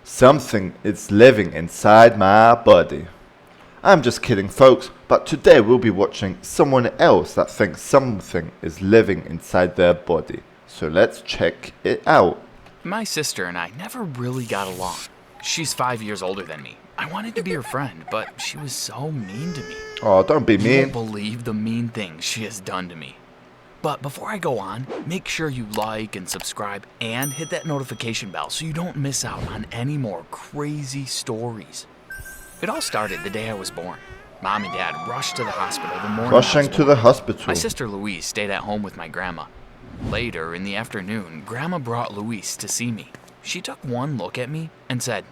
Something is living inside my body. I'm just kidding, folks, but today we'll be watching someone else that thinks something is living inside their body. So let's check it out. My sister and I never really got along. She's 5 years older than me. I wanted to be her friend, but she was so mean to me. Oh, don't be You mean. won't believe the mean things she has done to me. But before I go on, make sure you like and subscribe and hit that notification bell so you don't miss out on any more crazy stories. It all started the day I was born. Mom and Dad rushed to the hospital the morning I was Rushing to born. the hospital. My sister Louise stayed at home with my grandma. Later in the afternoon, Grandma brought Louise to see me. She took one look at me and said,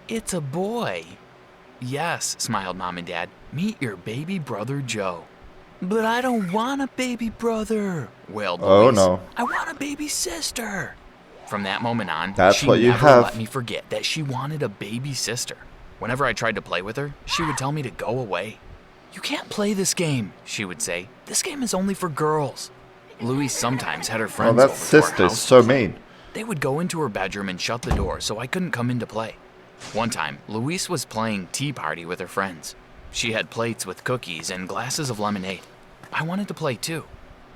"It's a boy." "Yes," smiled Mom and Dad. "Meet your baby brother Joe." "But I don't want a baby brother," wailed Louise. Oh no. "I want a baby sister." From that moment on, That's she what you never have. let me forget that she wanted a baby sister. Whenever I tried to play with her, she would tell me to go away. "You can't play this game," she would say. "This game is only for girls." Louise sometimes had her Oh, friends that over to our sister is house. so mean. They would go into her bedroom and shut the door so I couldn't come in to play. One time, Louise was playing tea party with her friends. She had plates with cookies and glasses of lemonade. I wanted to play too.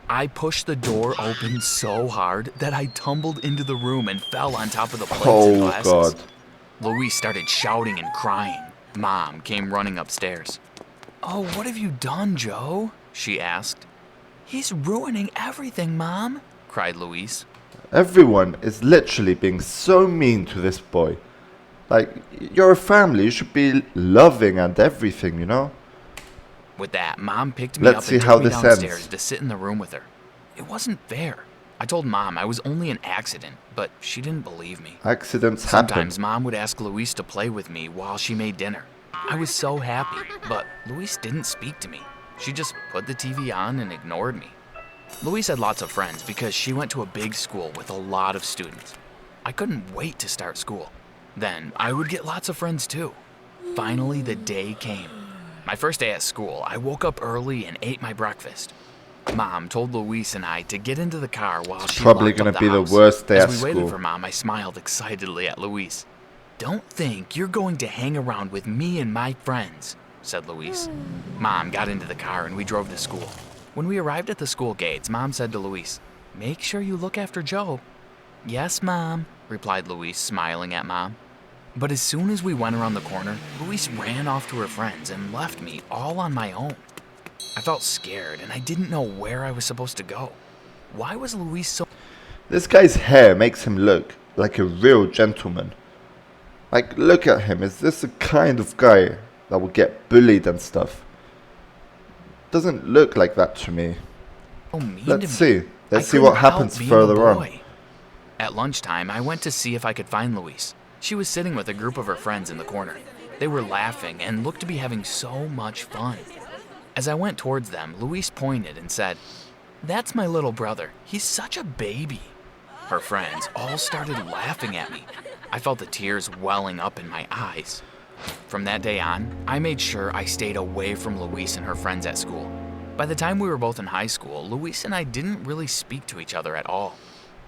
I pushed the door open so hard that I tumbled into the room and fell on top of the plates and Oh glasses. god. Louise started shouting and crying. Mom came running upstairs. "Oh, what have you done, Joe?" she asked. "He's ruining everything, Mom," cried Louise. Everyone is literally being so mean to this boy. Like, you're a family, you should be loving and everything, you know? With that, Mom picked me Let's up see and how took me this downstairs ends. to sit in the room with her. It wasn't fair. I told Mom I was only an accident, but she didn't believe me. Accidents happen. Sometimes Mom would ask Louise to play with me while she made dinner. I was so happy, but Louise didn't speak to me. She just put the TV on and ignored me. Louise had lots of friends because she went to a big school with a lot of students. I couldn't wait to start school. Then I would get lots of friends too. Finally, the day came. My first day at school, I woke up early and ate my breakfast. Mom told Louise and I to get into the car while she Probably locked up gonna be the house. worst day As at we waited school. for Mom, I smiled excitedly at Louise. "Don't think you're going to hang around with me and my friends," said Louise. Mom got into the car and we drove to school. When we arrived at the school gates, Mom said to Louise, "Make sure you look after Joe." "Yes, Mom," replied Louise, smiling at Mom. But as soon as we went around the corner, Louise ran off to her friends and left me all on my own. I felt scared and I didn't know where I was supposed to go. Why was Louise so... This guy's hair makes him look like a real gentleman. Like, look at him. Is this the kind of guy that will get bullied and stuff? Doesn't look like that to me. mean Let's to me? see. Let's I see what couldn't help happens being further a on. boy. At lunchtime, I went to see if I could find Louise. She was sitting with a group of her friends in the corner. They were laughing and looked to be having so much fun. As I went towards them, Louise pointed and said, "That's my little brother. He's such a baby." Her friends all started laughing at me. I felt the tears welling up in my eyes. From that day on, I made sure I stayed away from Louise and her friends at school. By the time we were both in high school, Louise and I didn't really speak to each other at all.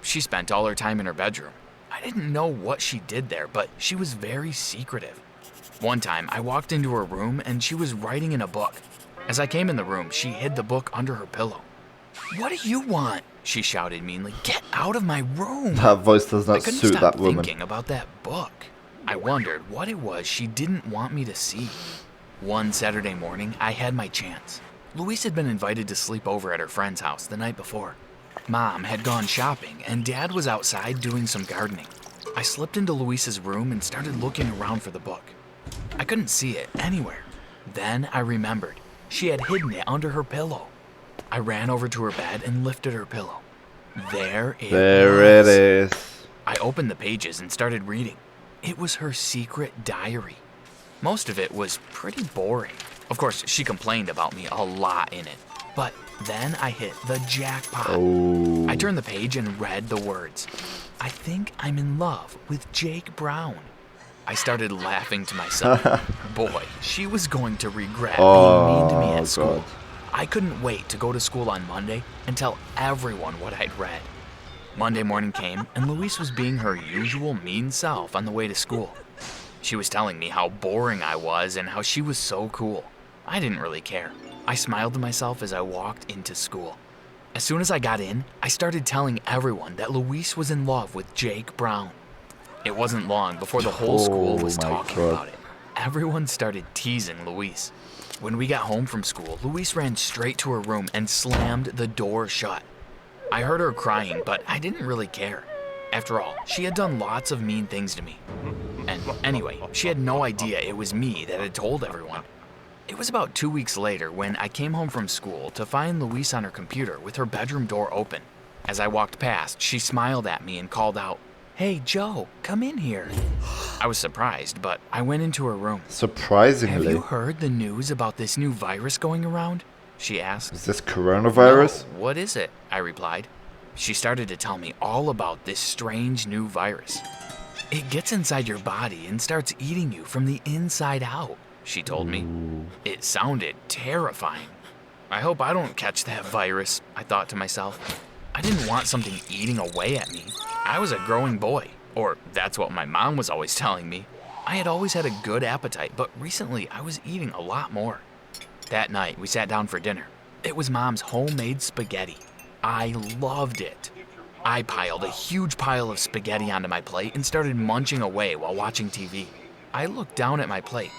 She spent all her time in her bedroom. I didn't know what she did there, but she was very secretive. One time, I walked into her room and she was writing in a book. As I came in the room, she hid the book under her pillow. "What do you want?" she shouted meanly. "Get out of my room!" That voice does I not couldn't suit stop that woman. thinking about that book. I wondered what it was she didn't want me to see. One Saturday morning, I had my chance. Louise had been invited to sleep over at her friend's house the night before. Mom had gone shopping, and Dad was outside doing some gardening. I slipped into Louise's room and started looking around for the book. I couldn't see it anywhere. Then I remembered. She had hidden it under her pillow. I ran over to her bed and lifted her pillow. There it There was. it is. I opened the pages and started reading. It was her secret diary. Most of it was pretty boring. Of course, she complained about me a lot in it. But then I hit the jackpot. Oh. I turned the page and read the words. "I think I'm in love with Jake Brown." I started laughing to myself. Boy, she was going to regret being mean to me at school. God. I couldn't wait to go to school on Monday and tell everyone what I'd read. Monday morning came, and Louise was being her usual mean self on the way to school. She was telling me how boring I was and how she was so cool. I didn't really care. I smiled to myself as I walked into school. As soon as I got in, I started telling everyone that Luis was in love with Jake Brown. It wasn't long before the whole school was talking about it. Everyone started teasing Luis. When we got home from school, Luis ran straight to her room and slammed the door shut. I heard her crying, but I didn't really care. After all, she had done lots of mean things to me. And anyway, she had no idea it was me that had told everyone. It was about 2 weeks later when I came home from school to find Luis on her computer with her bedroom door open. As I walked past, she smiled at me and called out, "Hey, Joe, come in here." I was surprised, but I went into her room. Surprisingly. "Have you heard the news about this new virus going around?" she asked. Is this coronavirus? "No, what is it?" I replied. She started to tell me all about this strange new virus. "It gets inside your body and starts eating you from the inside out," she told me. It sounded terrifying. I hope I don't catch that virus, I thought to myself. I didn't want something eating away at me. I was a growing boy, or that's what my mom was always telling me. I had always had a good appetite, but recently I was eating a lot more. That night, we sat down for dinner. It was Mom's homemade spaghetti. I loved it. I piled a huge pile of spaghetti onto my plate and started munching away while watching TV. I looked down at my plate.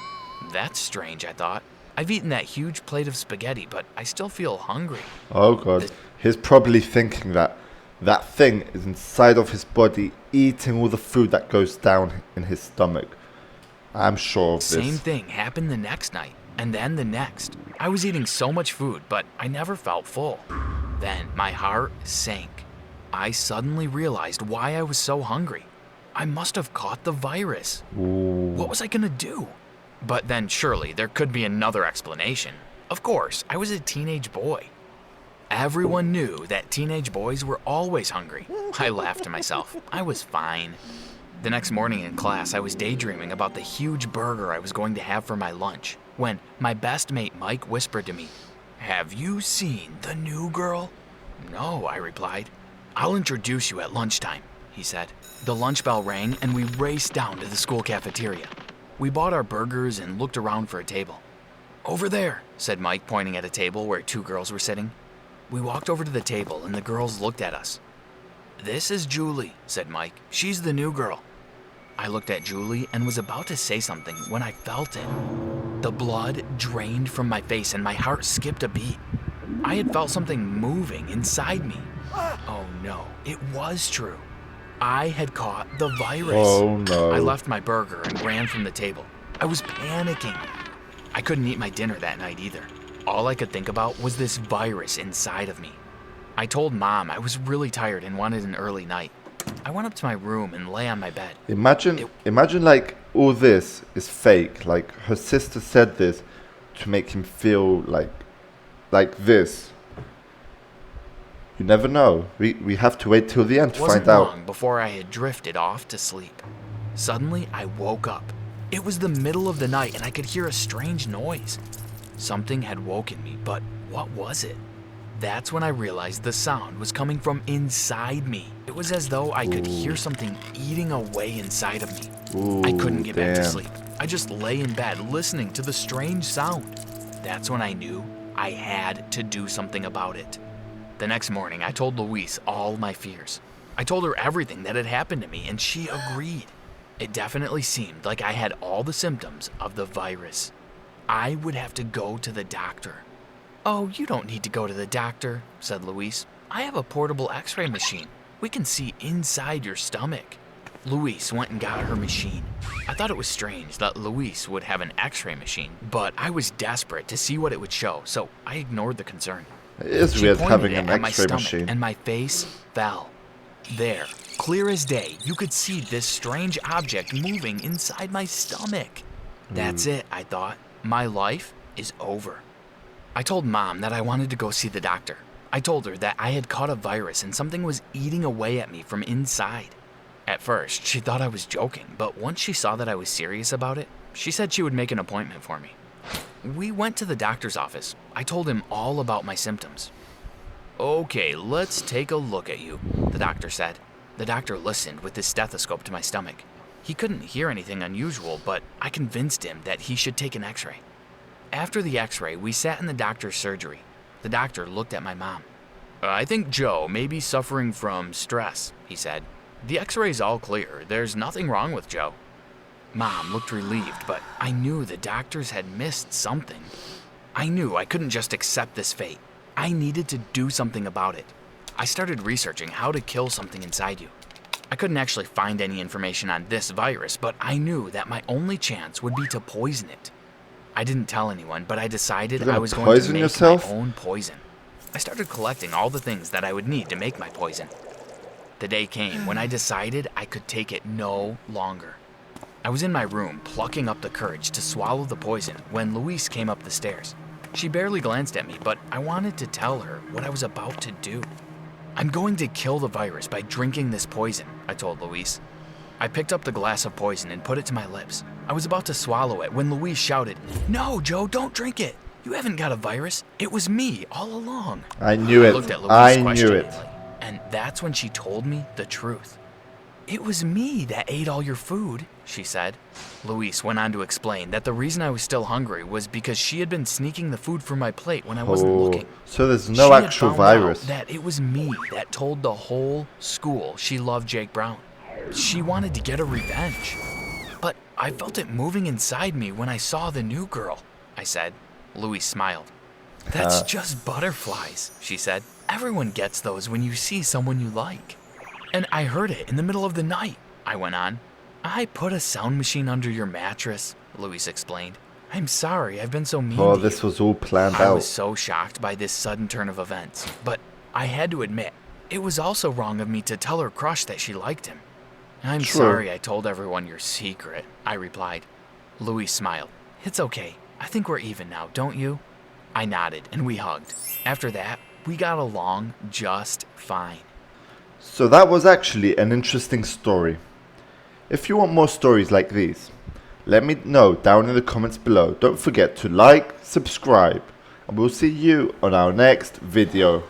That's strange, I thought. I've eaten that huge plate of spaghetti, but I still feel hungry. Oh God. He's probably thinking that that thing is inside of his body, eating all the food that goes down in his stomach. I'm sure of this. Same thing happened the next night, and then the next. I was eating so much food, but I never felt full. Then my heart sank. I suddenly realized why I was so hungry. I must have caught the virus. Ooh. What was I gonna do? But then surely there could be another explanation. Of course, I was a teenage boy. Everyone knew that teenage boys were always hungry. I laughed to myself. I was fine. The next morning in class, I was daydreaming about the huge burger I was going to have for my lunch when my best mate Mike whispered to me, "Have you seen the new girl?" "No," I replied. "I'll introduce you at lunchtime," he said. The lunch bell rang and we raced down to the school cafeteria. We bought our burgers and looked around for a table. "Over there," said Mike, pointing at a table where 2 girls were sitting. We walked over to the table and the girls looked at us. "This is Julie," said Mike. "She's the new girl." I looked at Julie and was about to say something when I felt it. The blood drained from my face and my heart skipped a beat. I had felt something moving inside me. Oh no, it was true. I had caught the virus. Oh no. I left my burger and ran from the table. I was panicking. I couldn't eat my dinner that night either. All I could think about was this virus inside of me. I told Mom I was really tired and wanted an early night. I went up to my room and lay on my bed. Imagine like all this is fake. Like her sister said this to make him feel like this. You never know. We have to wait till the end to find out. It wasn't long before I had drifted off to sleep. Suddenly, I woke up. It was the middle of the night and I could hear a strange noise. Something had woken me, but what was it? That's when I realized the sound was coming from inside me. It was as though I could hear something eating away inside of me. Ooh, I couldn't get back to damn. sleep. I just lay in bed listening to the strange sound. That's when I knew I had to do something about it. The next morning, I told Louise all my fears. I told her everything that had happened to me, and she agreed. It definitely seemed like I had all the symptoms of the virus. I would have to go to the doctor. "Oh, you don't need to go to the doctor," said Louise. "I have a portable x-ray machine. We can see inside your stomach." Louise went and got her machine. I thought it was strange that Louise would have an x-ray machine, but I was desperate to see what it would show, so I ignored the concern. It is She weird pointed having it an at my X-ray stomach, machine. and my face fell. There, clear as day, you could see this strange object moving inside my stomach. That's it, I thought. My life is over. I told Mom that I wanted to go see the doctor. I told her that I had caught a virus and something was eating away at me from inside. At first, she thought I was joking, but once she saw that I was serious about it, she said she would make an appointment for me. We went to the doctor's office. I told him all about my symptoms. "Okay, let's take a look at you," the doctor said. The doctor listened with his stethoscope to my stomach. He couldn't hear anything unusual, but I convinced him that he should take an x-ray. After the x-ray, we sat in the doctor's surgery. The doctor looked at my mom. I think Joe may be suffering from stress, he said. The x-ray's all clear. There's nothing wrong with Joe. Mom looked relieved, but I knew the doctors had missed something. I knew I couldn't just accept this fate. I needed to do something about it. I started researching how to kill something inside you. I couldn't actually find any information on this virus, but I knew that my only chance would be to poison it. I didn't tell anyone, but I decided I was going to make yourself? my own poison. I started collecting all the things that I would need to make my poison. The day came when I decided I could take it no longer. I was in my room plucking up the courage to swallow the poison when Louise came up the stairs. She barely glanced at me, but I wanted to tell her what I was about to do. I'm going to kill the virus by drinking this poison, I told Louise. I picked up the glass of poison and put it to my lips. I was about to swallow it when Louise shouted, "No, Joe, don't drink it. You haven't got a virus. It was me all along." I knew it. I looked at Louise I knew questioningly, it. and that's when she told me the truth. "It was me that ate all your food," she said. Louise went on to explain that the reason I was still hungry was because she had been sneaking the food from my plate when I wasn't looking. So there's no She had actual found out virus. that it was me that told the whole school she loved Jake Brown. She wanted to get a revenge. "But I felt it moving inside me when I saw the new girl," I said. Louise smiled. "That's just butterflies," she said. "Everyone gets those when you see someone you like." "And I heard it in the middle of the night," I went on. "I put a sound machine under your mattress," Louise explained. "I'm sorry I've been so mean to you." This was all planned I out. was so shocked by this sudden turn of events, but I had to admit, it was also wrong of me to tell her crush that she liked him. "I'm True. sorry I told everyone your secret," I replied. Louise smiled. "It's okay. I think we're even now, don't you?" I nodded and we hugged. After that, we got along just fine. So that was actually an interesting story. If you want more stories like these, let me know down in the comments below. Don't forget to like, subscribe, and we'll see you on our next video.